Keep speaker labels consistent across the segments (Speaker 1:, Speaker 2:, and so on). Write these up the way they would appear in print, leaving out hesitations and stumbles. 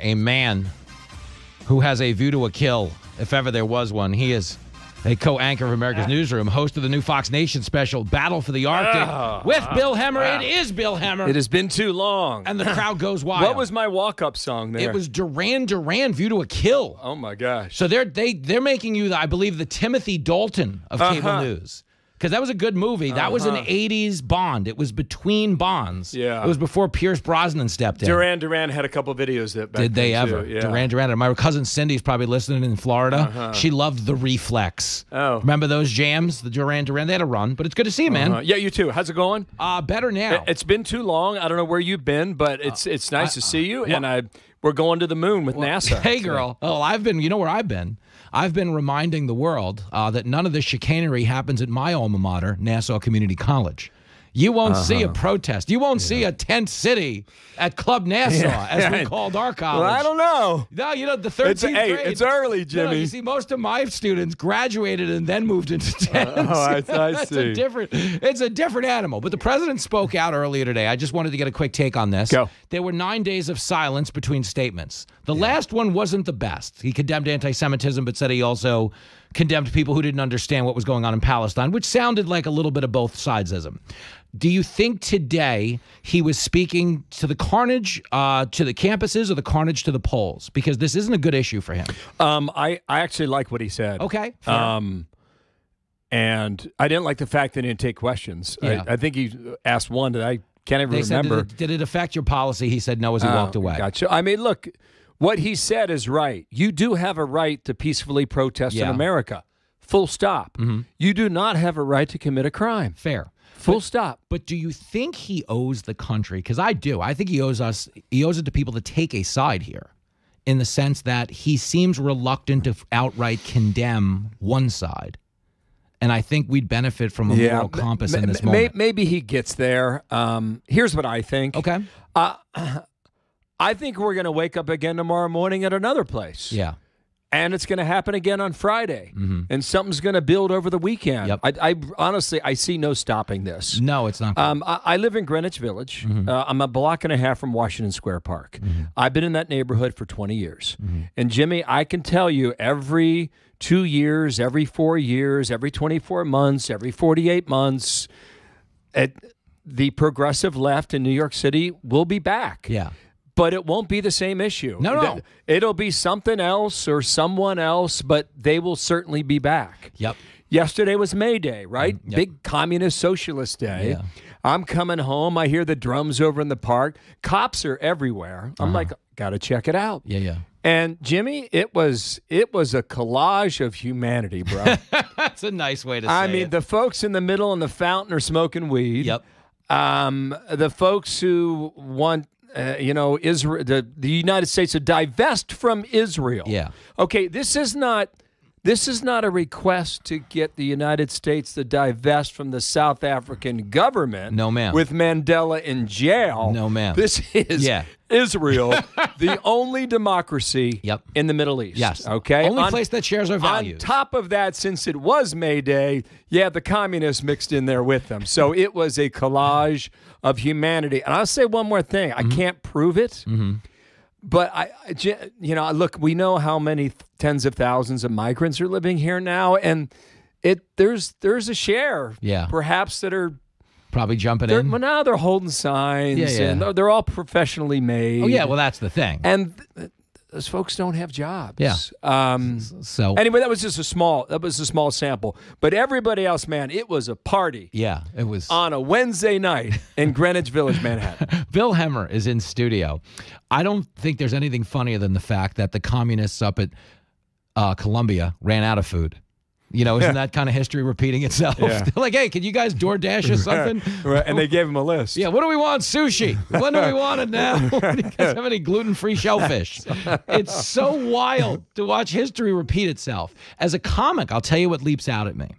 Speaker 1: a man who has a view to a kill, if ever there was one. He is a co-anchor of America's Newsroom, host of the new Fox Nation special, Battle for the Arctic, with Bill Hemmer. It is Bill Hemmer.
Speaker 2: It has been too long.
Speaker 1: And the crowd goes wild.
Speaker 2: What was my walk-up song there?
Speaker 1: It was Duran Duran, View to a Kill.
Speaker 2: Oh, my gosh.
Speaker 1: So they're making you, I believe, the Timothy Dalton of cable news. Because that was a good movie. That was an 80s Bond. It was between Bonds.
Speaker 2: Yeah.
Speaker 1: It was before Pierce Brosnan stepped in.
Speaker 2: Duran Duran had a couple videos that back
Speaker 1: Did they
Speaker 2: then,
Speaker 1: ever?
Speaker 2: too. Yeah.
Speaker 1: Duran Duran. My cousin Cindy's probably listening in Florida. She loved The Reflex.
Speaker 2: Oh.
Speaker 1: Remember those jams? The Duran Duran? They had a run. But it's good to see you, man.
Speaker 2: Yeah, you too. How's it going?
Speaker 1: Better now.
Speaker 2: It's been too long. I don't know where you've been, but it's nice to see you. And we're going to the moon with NASA.
Speaker 1: Hey, girl. Oh, you know where I've been? I've been reminding the world that none of this chicanery happens at my alma mater, Nassau Community College. You won't see a protest. You won't see a tent city at Club Nassau, as we called our college.
Speaker 2: Well, I don't know.
Speaker 1: No, you know, the 13th grade.
Speaker 2: It's early, Jimmy.
Speaker 1: No, you see, most of my students graduated and then moved into tents.
Speaker 2: I see.
Speaker 1: It's a different animal. But the president spoke out earlier today. I just wanted to get a quick take on this.
Speaker 2: Go.
Speaker 1: There were 9 days of silence between statements. The last one wasn't the best. He condemned anti-Semitism, but said he also condemned people who didn't understand what was going on in Palestine, which sounded like a little bit of both sidesism. Do you think today he was speaking to the carnage to the campuses or the carnage to the polls? Because this isn't a good issue for him.
Speaker 2: I actually like what he said.
Speaker 1: Okay.
Speaker 2: And I didn't like the fact that he didn't take questions.
Speaker 1: Yeah.
Speaker 2: I think he asked one that I can't even remember.
Speaker 1: Did it affect your policy? He said no as he walked away.
Speaker 2: Gotcha. I mean, look, what he said is right. You do have a right to peacefully protest in America. Full stop. You do not have a right to commit a crime.
Speaker 1: Fair.
Speaker 2: Full stop.
Speaker 1: But do you think he owes the country? Because I do. I think he owes it to people to take a side here, in the sense that he seems reluctant to outright condemn one side. And I think we'd benefit from a moral compass in this moment.
Speaker 2: Maybe he gets there. Here's what I think.
Speaker 1: Okay.
Speaker 2: I think we're going to wake up again tomorrow morning at another place.
Speaker 1: Yeah.
Speaker 2: And it's going to happen again on Friday. And something's going to build over the weekend.
Speaker 1: Yep.
Speaker 2: I honestly, I see no stopping this.
Speaker 1: No, it's not.
Speaker 2: I live in Greenwich Village. I'm a block and a half from Washington Square Park. I've been in that neighborhood for 20 years. And, Jimmy, I can tell you every 2 years, every 4 years, every 24 months, every 48 months, the progressive left in New York City will be back.
Speaker 1: Yeah.
Speaker 2: But it won't be the same issue.
Speaker 1: No.
Speaker 2: It'll be something else or someone else, but they will certainly be back.
Speaker 1: Yep.
Speaker 2: Yesterday was May Day, right?
Speaker 1: Yep.
Speaker 2: Big communist socialist day.
Speaker 1: Yeah.
Speaker 2: I'm coming home. I hear the drums over in the park. Cops are everywhere. I'm like, got to check it out.
Speaker 1: Yeah.
Speaker 2: And Jimmy, it was a collage of humanity, bro.
Speaker 1: That's a nice way to say it.
Speaker 2: I mean, the folks in the middle in the fountain are smoking weed.
Speaker 1: Yep.
Speaker 2: The folks who want Israel, the United States to divest from Israel.
Speaker 1: Yeah.
Speaker 2: Okay, this is not a request to get the United States to divest from the South African government.
Speaker 1: No, ma'am.
Speaker 2: With Mandela in jail.
Speaker 1: No, ma'am.
Speaker 2: This is Israel, the only democracy in the Middle East.
Speaker 1: Yes.
Speaker 2: Okay.
Speaker 1: Only place that shares our values.
Speaker 2: On top of that, since it was May Day, the communists mixed in there with them. So it was a collage of humanity. And I'll say one more thing. I can't prove it. But look, we know how many tens of thousands of migrants are living here now, and there's a share, perhaps, that are
Speaker 1: probably jumping in.
Speaker 2: Well, now they're holding signs, and they're all professionally made.
Speaker 1: Oh yeah, well that's the thing.
Speaker 2: And those folks don't have jobs.
Speaker 1: Yeah.
Speaker 2: So anyway, that was a small sample. But everybody else, man, it was a party.
Speaker 1: Yeah, it was
Speaker 2: on a Wednesday night in Greenwich Village, Manhattan.
Speaker 1: Bill Hemmer is in studio. I don't think there's anything funnier than the fact that the communists up at Columbia ran out of food. Isn't that kind of history repeating itself?
Speaker 2: Yeah.
Speaker 1: They're like, hey, can you guys DoorDash us something?
Speaker 2: Right. And they gave him a list.
Speaker 1: Yeah, what do we want? Sushi. When do we want it now? Do you guys have any gluten-free shellfish? It's so wild to watch history repeat itself. As a comic, I'll tell you what leaps out at me.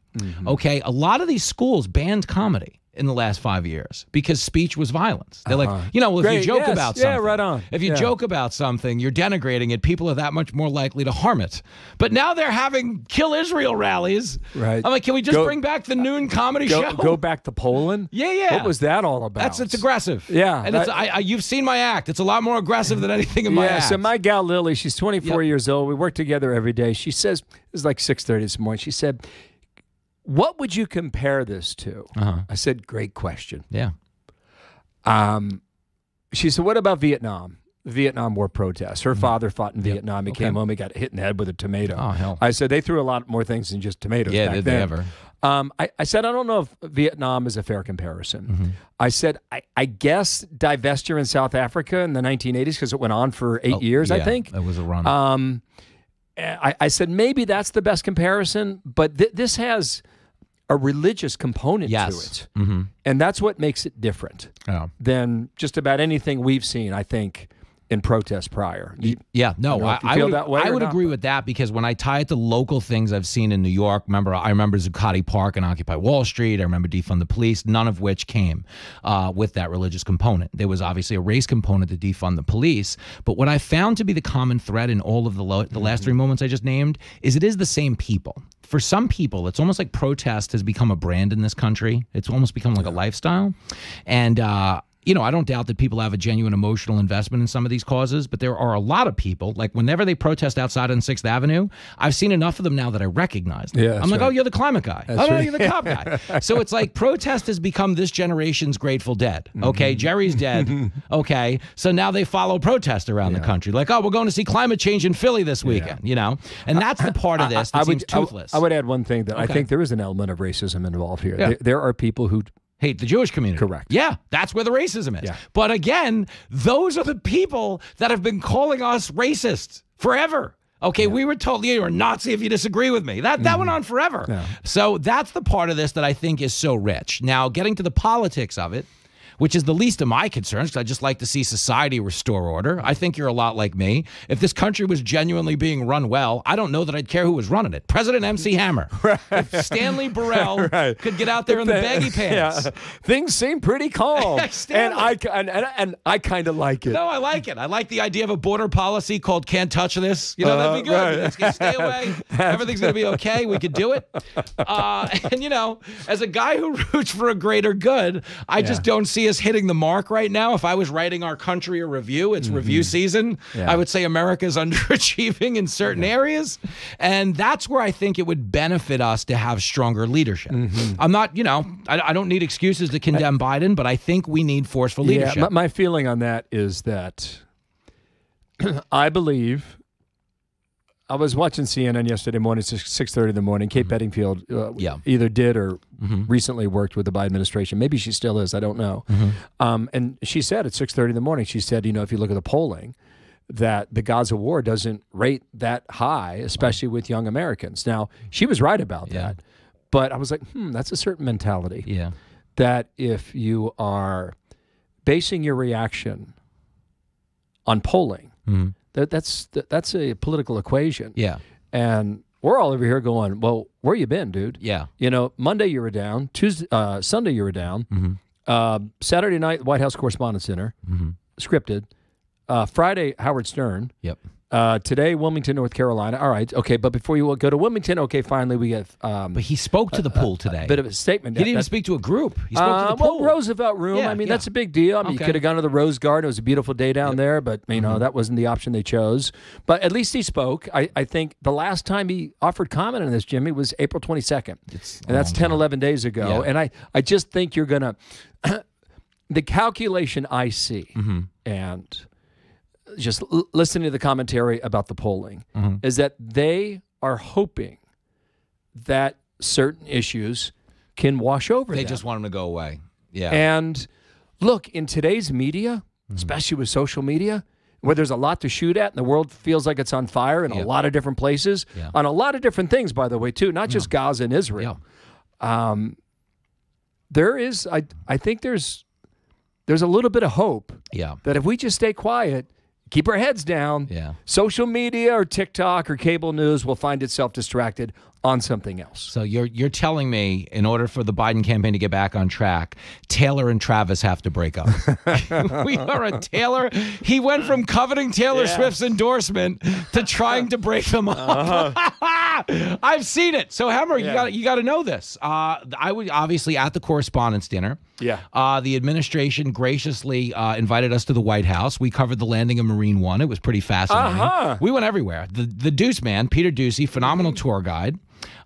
Speaker 1: Okay, a lot of these schools banned comedy in the last 5 years because speech was violence. They're like, if
Speaker 2: Great,
Speaker 1: you joke
Speaker 2: yes,
Speaker 1: about something,
Speaker 2: right on.
Speaker 1: if you joke about something, you're denigrating it. People are that much more likely to harm it. But now they're having kill Israel rallies.
Speaker 2: Right.
Speaker 1: I'm like, can we just bring back the noon comedy show?
Speaker 2: Go back to Poland?
Speaker 1: Yeah.
Speaker 2: What was that all about?
Speaker 1: It's aggressive.
Speaker 2: Yeah.
Speaker 1: And you've seen my act. It's a lot more aggressive than anything in my act.
Speaker 2: So my gal Lily, she's 24 years old. We work together every day. She says, it's like 6:30 this morning. She said, what would you compare this to? I said, great question.
Speaker 1: Yeah.
Speaker 2: She said, what about Vietnam? Vietnam War protests. Her father fought in Vietnam. He came home, he got hit in the head with a tomato.
Speaker 1: Oh, hell.
Speaker 2: I said, they threw a lot more things than just tomatoes back
Speaker 1: did
Speaker 2: then.
Speaker 1: they ever?
Speaker 2: I said, I don't know if Vietnam is a fair comparison. I said, I guess divestiture in South Africa in the 1980s, because it went on for 8 years, I think.
Speaker 1: That was a run.
Speaker 2: I said, maybe that's the best comparison, but this has a religious component to it. And that's what makes it different than just about anything we've seen, I think, in protest prior.
Speaker 1: I would agree with that, because when I tie it to local things I've seen in New York, I remember Zuccotti Park and Occupy Wall Street. I remember defund the police, none of which came with that religious component. There was obviously a race component to defund the police, but what I found to be the common thread in all of the last three moments I just named is it is the same people. For some people, it's almost like protest has become a brand in this country. It's almost become like a lifestyle. And I don't doubt that people have a genuine emotional investment in some of these causes, but there are a lot of people, like whenever they protest outside on 6th Avenue, I've seen enough of them now that I recognize them.
Speaker 2: Yeah,
Speaker 1: I'm like,
Speaker 2: right.
Speaker 1: oh, you're the climate guy. You're the cop guy. So it's like protest has become this generation's Grateful Dead. Okay, Jerry's dead. Okay, so now they follow protest around the country. Like, oh, we're going to see climate change in Philly this weekend, And that's the part of this that seems toothless.
Speaker 2: I would add one thing that I think there is an element of racism involved here.
Speaker 1: Yeah.
Speaker 2: There are people who
Speaker 1: hate the Jewish community.
Speaker 2: Correct.
Speaker 1: Yeah, that's where the racism is.
Speaker 2: Yeah.
Speaker 1: But again, those are the people that have been calling us racist forever. Okay, we were told you're a Nazi if you disagree with me. That went on forever. Yeah. So that's the part of this that I think is so rich. Now, getting to the politics of it, which is the least of my concerns, because I just like to see society restore order. I think you're a lot like me. If this country was genuinely being run well, I don't know that I'd care who was running it. President MC Hammer. Right. If Stanley Burrell could get out there in the baggy pants.
Speaker 2: Yeah. Things seem pretty calm. and I kind of like it.
Speaker 1: No, I like it. I like the idea of a border policy called can't touch this. That'd be good. Right. Let's get stay away. Everything's going to be okay. We could do it. And, as a guy who roots for a greater good, I just don't see us hitting the mark right now. If I was writing our country a review, it's review season. Yeah. I would say America's underachieving in certain areas. And that's where I think it would benefit us to have stronger leadership. I'm not, I don't need excuses to condemn Biden, but I think we need forceful leadership.
Speaker 2: Yeah, my feeling on that is that I believe I was watching CNN yesterday morning, 6:30 in the morning. Kate Bedingfield either did or recently worked with the Biden administration. Maybe she still is. I don't know. And she said at 6:30 in the morning, she said, if you look at the polling, that the Gaza war doesn't rate that high, especially with young Americans. Now, she was right about that. But I was like, that's a certain mentality.
Speaker 1: Yeah.
Speaker 2: That if you are basing your reaction on polling, that's a political equation. Yeah. And we're all over here going, well, where you been, dude?
Speaker 1: Yeah.
Speaker 2: Monday you were down. Sunday you were down. Saturday night, White House Correspondents' Dinner, scripted. Friday, Howard Stern. Yep. Today, Wilmington, North Carolina. All right, okay, but before you go to Wilmington, okay, finally we get...
Speaker 1: but he spoke to the pool today.
Speaker 2: A bit of a statement.
Speaker 1: He didn't even speak to a group. He spoke to the pool.
Speaker 2: Well, Roosevelt Room, that's a big deal. I mean, you could have gone to the Rose Garden. It was a beautiful day down there, but, that wasn't the option they chose. But at least he spoke. I think the last time he offered comment on this, Jimmy, was April 22nd. And that's 10, 11 days ago. Yeah. And I just think you're going to... the calculation I see, and... just listening to the commentary about the polling, is that they are hoping that certain issues can wash over them.
Speaker 1: They just want them to go away. Yeah.
Speaker 2: And look, in today's media, especially with social media, where there's a lot to shoot at and the world feels like it's on fire in a lot of different places, on a lot of different things, by the way, too, not just Gaza and Israel. There is, I think there's a little bit of hope that if we just stay quiet, keep our heads down. Yeah. Social media or TikTok or cable news will find itself distracted on something else.
Speaker 1: So you're telling me in order for the Biden campaign to get back on track, Taylor and Travis have to break up. We are a Taylor. He went from coveting Taylor Swift's endorsement to trying to break them up. I've seen it. So Hammer, you got to know this. I was obviously at the correspondence dinner.
Speaker 2: Yeah.
Speaker 1: The administration graciously invited us to the White House. We covered the landing of Marine One. It was pretty fascinating. We went everywhere. The Deuce Man, Peter Ducey, phenomenal tour guide.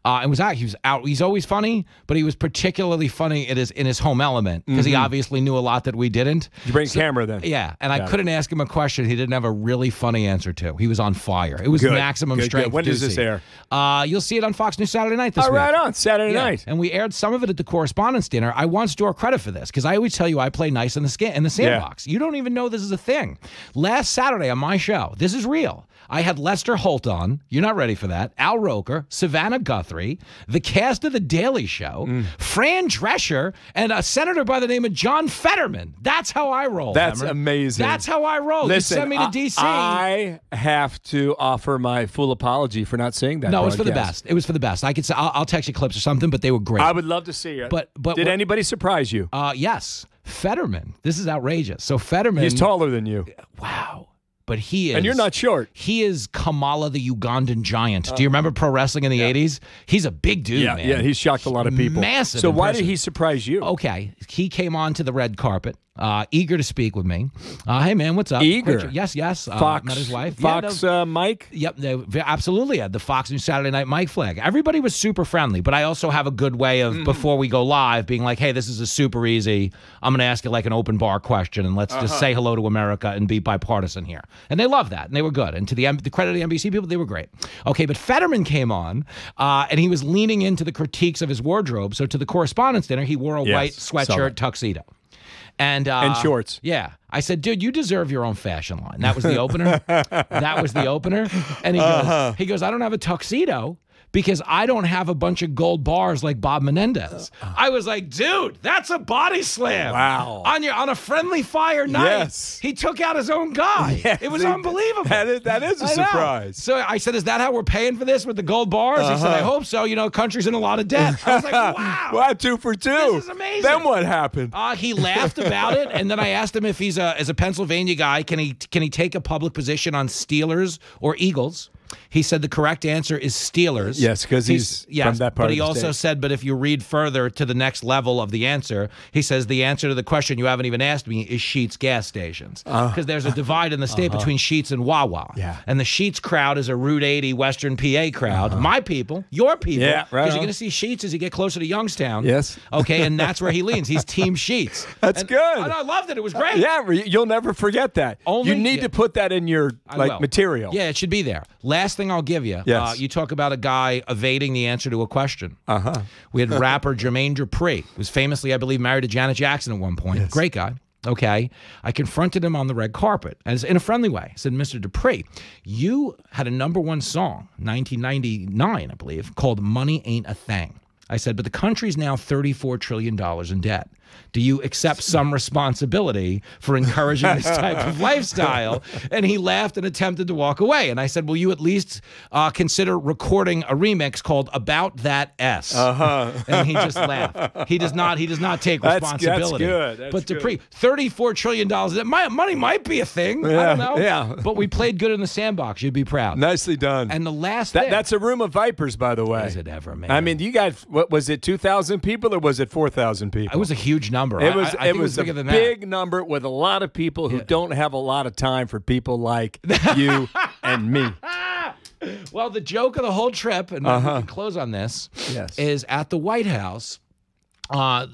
Speaker 1: And he was out. He's always funny, but he was particularly funny in his home element because he obviously knew a lot that we didn't.
Speaker 2: You bring camera then.
Speaker 1: Yeah, and I couldn't ask him a question he didn't have a really funny answer to. He was on fire. It was maximum strength.
Speaker 2: Good. When does this air?
Speaker 1: You'll see it on Fox News Saturday night this week.
Speaker 2: Right on Saturday night.
Speaker 1: And we aired some of it at the correspondence dinner. I want Store credit for this because I always tell you I play nice in the sandbox. You don't even know this is a thing. Last Saturday on my show, this is real. I had Lester Holt on. You're not ready for that. Al Roker, Savannah Guthrie, the cast of The Daily Show, Fran Drescher, and a senator by the name of John Fetterman. That's how I roll.
Speaker 2: That's
Speaker 1: Hammer.
Speaker 2: amazing.
Speaker 1: That's how I roll.
Speaker 2: Listen,
Speaker 1: you send me to D.C.
Speaker 2: I have to offer my full apology for not saying that.
Speaker 1: No, it was for the best. It was for the best. I could say I'll text you clips or something, but they were great.
Speaker 2: I would love to see it.
Speaker 1: But
Speaker 2: did anybody surprise you?
Speaker 1: Yes. Fetterman. This is outrageous. So Fetterman.
Speaker 2: He's taller than you.
Speaker 1: Wow. But he is.
Speaker 2: And you're not short.
Speaker 1: He is Kamala the Ugandan giant. Do you remember pro wrestling in the 80s? He's a big dude, man.
Speaker 2: Yeah, he's shocked a lot of people.
Speaker 1: Massive.
Speaker 2: So why did he surprise you?
Speaker 1: Okay. He came on to the red carpet, eager to speak with me. Hey, man, what's up?
Speaker 2: Eager?
Speaker 1: Yes.
Speaker 2: Fox.
Speaker 1: Met his wife.
Speaker 2: Fox Mike?
Speaker 1: Yep, they absolutely had the Fox News Saturday Night Mike flag. Everybody was super friendly, but I also have a good way of, before we go live, being like, hey, this is a super easy, I'm going to ask you like an open bar question, and let's just say hello to America and be bipartisan here. And they love that, and they were good. And to the credit of the NBC people, they were great. Okay, but Fetterman came on, and he was leaning into the critiques of his wardrobe. So to the correspondence dinner, he wore a white sweatshirt tuxedo. And
Speaker 2: shorts.
Speaker 1: Yeah. I said, dude, you deserve your own fashion line. That was the opener. That was the opener. And he goes, I don't have a tuxedo because I don't have a bunch of gold bars like Bob Menendez. I was like, dude, that's a body slam.
Speaker 2: Wow.
Speaker 1: On a friendly fire night.
Speaker 2: Yes.
Speaker 1: He took out his own guy. Yes, it was unbelievable.
Speaker 2: That is a surprise.
Speaker 1: So I said, is that how we're paying for this with the gold bars? He said, I hope so. You know, country's in a lot of debt. I was like, wow.
Speaker 2: Wow, 2 for 2.
Speaker 1: This is amazing.
Speaker 2: Then what happened?
Speaker 1: He laughed about it, and then I asked him if he's as a Pennsylvania guy, can he take a public position on Steelers or Eagles? He said the correct answer is Steelers.
Speaker 2: Yes, because he's from that part
Speaker 1: but he
Speaker 2: of the
Speaker 1: also
Speaker 2: state.
Speaker 1: said, but if you read further to the next level of the answer, he says the answer to the question you haven't even asked me is Sheetz gas stations. Because there's a divide in the state between Sheetz and Wawa.
Speaker 2: Yeah.
Speaker 1: And the Sheetz crowd is a Route 80 Western PA crowd. My people, your people.
Speaker 2: Yeah, right.
Speaker 1: Because you're going to see Sheetz as you get closer to Youngstown.
Speaker 2: Yes.
Speaker 1: Okay, and that's where he leans. He's Team Sheetz.
Speaker 2: That's good.
Speaker 1: And I loved it. It was great.
Speaker 2: Yeah, you'll never forget that. You need to put that in your material.
Speaker 1: Yeah, it should be there. Last thing I'll give you.
Speaker 2: Yes.
Speaker 1: You talk about a guy evading the answer to a question. We had rapper Jermaine Dupri, who was famously, I believe, married to Janet Jackson at one point.
Speaker 2: Yes.
Speaker 1: Great guy. Okay. I confronted him on the red carpet and in a friendly way. I said, Mr. Dupri, you had a #1 song, 1999, I believe, called Money Ain't a Thing. I said, but the country's now $34 trillion in debt. Do you accept some responsibility for encouraging this type of lifestyle? And he laughed and attempted to walk away. And I said, will you at least consider recording a remix called About That S? And he just laughed. He does not take responsibility.
Speaker 2: That's good.
Speaker 1: But Dupree, $34 trillion. Money might be a thing. I don't know.
Speaker 2: Yeah.
Speaker 1: But we played good in the sandbox. You'd be proud.
Speaker 2: Nicely done.
Speaker 1: And the last thing.
Speaker 2: That's a room of vipers, by the way.
Speaker 1: Is it ever, man?
Speaker 2: I mean, you got, what was it, 2,000 people or was it 4,000 people?
Speaker 1: It was a huge number.
Speaker 2: It was,
Speaker 1: I think
Speaker 2: it was
Speaker 1: bigger
Speaker 2: a
Speaker 1: than
Speaker 2: big
Speaker 1: that.
Speaker 2: number with a lot of people who don't have a lot of time for people like you and me.
Speaker 1: Well, the joke of the whole trip, and we can close on this, is at the White House. A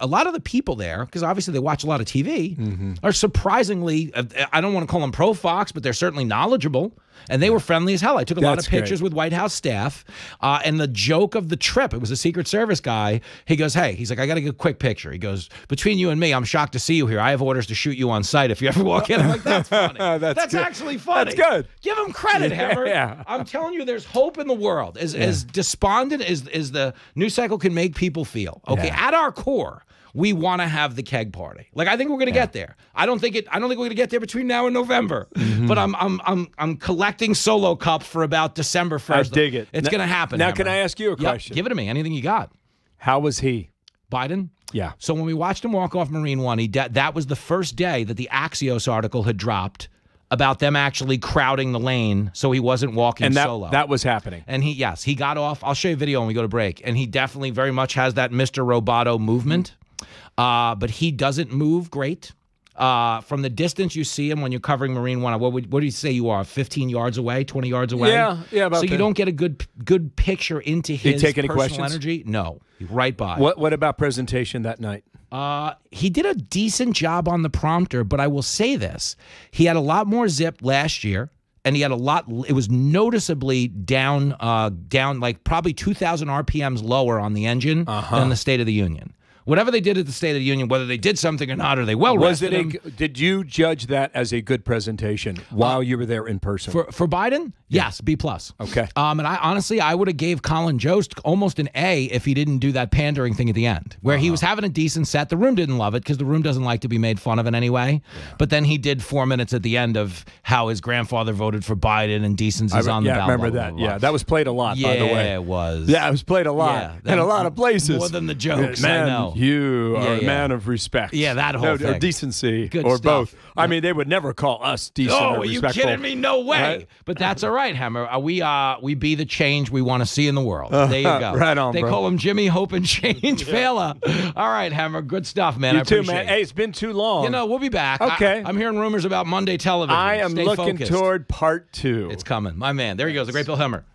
Speaker 1: lot of the people there, because obviously they watch a lot of TV, are surprisingly, I don't want to call them pro-Fox, but they're certainly knowledgeable, and they were friendly as hell. I took a lot of pictures with White House staff, and the joke of the trip, it was a Secret Service guy, he goes, hey, he's like, I got to get a quick picture. He goes, between you and me, I'm shocked to see you here. I have orders to shoot you on sight if you ever walk in. I'm like, that's funny. That's actually funny.
Speaker 2: That's good.
Speaker 1: Give him credit, Hammer.
Speaker 2: Yeah.
Speaker 1: I'm telling you, there's hope in the world. As despondent as the news cycle can make people feel, okay? At our core, we want to have the keg party. Like, I think we're going to get there. I don't think we're going to get there between now and November. But I'm collecting solo cups for about December 1st.
Speaker 2: I dig it.
Speaker 1: It's going to happen.
Speaker 2: Now,
Speaker 1: Hammer.
Speaker 2: can I ask you a question?
Speaker 1: Give it to me. Anything you got.
Speaker 2: How was he?
Speaker 1: Biden?
Speaker 2: Yeah.
Speaker 1: So when we watched him walk off Marine One, that was the first day that the Axios article had dropped about them actually crowding the lane so he wasn't walking solo.
Speaker 2: That was happening.
Speaker 1: And he got off. I'll show you a video when we go to break. And he definitely very much has that Mr. Roboto movement. But he doesn't move great. From the distance you see him when you're covering Marine One, what do you say you are? 15 yards away, 20 yards away?
Speaker 2: Yeah, about
Speaker 1: so you don't get a good picture into his personal energy? No. Right by.
Speaker 2: What about presentation that night?
Speaker 1: He did a decent job on the prompter, but I will say this. He had a lot more zip last year, and he had it was noticeably down like probably 2,000 RPMs lower on the engine than the State of the Union. Whatever they did at the State of the Union, whether they did something or not, or they rested him.
Speaker 2: Did you judge that as a good presentation while you were there in person?
Speaker 1: For Biden? Yeah. Yes, B+.
Speaker 2: Okay.
Speaker 1: And I would have gave Colin Jost almost an A if he didn't do that pandering thing at the end, where he was having a decent set. The room didn't love it because the room doesn't like to be made fun of in any way. Yeah. But then he did 4 minutes at the end of how his grandfather voted for Biden and decency's on the ballot.
Speaker 2: Yeah, remember that. Yeah, that was played a lot, by the way.
Speaker 1: Yeah, it was.
Speaker 2: Yeah, it was played a lot in a lot of places.
Speaker 1: More than the jokes,
Speaker 2: man,
Speaker 1: I know.
Speaker 2: You are a man of respect.
Speaker 1: Yeah, that whole thing.
Speaker 2: Or decency,
Speaker 1: Good
Speaker 2: or
Speaker 1: stuff.
Speaker 2: both. I mean, they would never call us decent or
Speaker 1: are you
Speaker 2: respectful.
Speaker 1: kidding me? No way. Right? But that's all right, Hammer. We be the change we want to see in the world. There you go.
Speaker 2: Right on,
Speaker 1: They call him Jimmy Hope and Change Failla. All right, Hammer. Good stuff, man.
Speaker 2: You
Speaker 1: I
Speaker 2: too,
Speaker 1: appreciate
Speaker 2: man.
Speaker 1: it.
Speaker 2: Hey, it's been too long.
Speaker 1: You know, we'll be back.
Speaker 2: Okay.
Speaker 1: I'm hearing rumors about Monday television.
Speaker 2: I am
Speaker 1: Stay
Speaker 2: looking
Speaker 1: focused.
Speaker 2: toward part 2.
Speaker 1: It's coming. My man. There he goes. The great Bill Hemmer.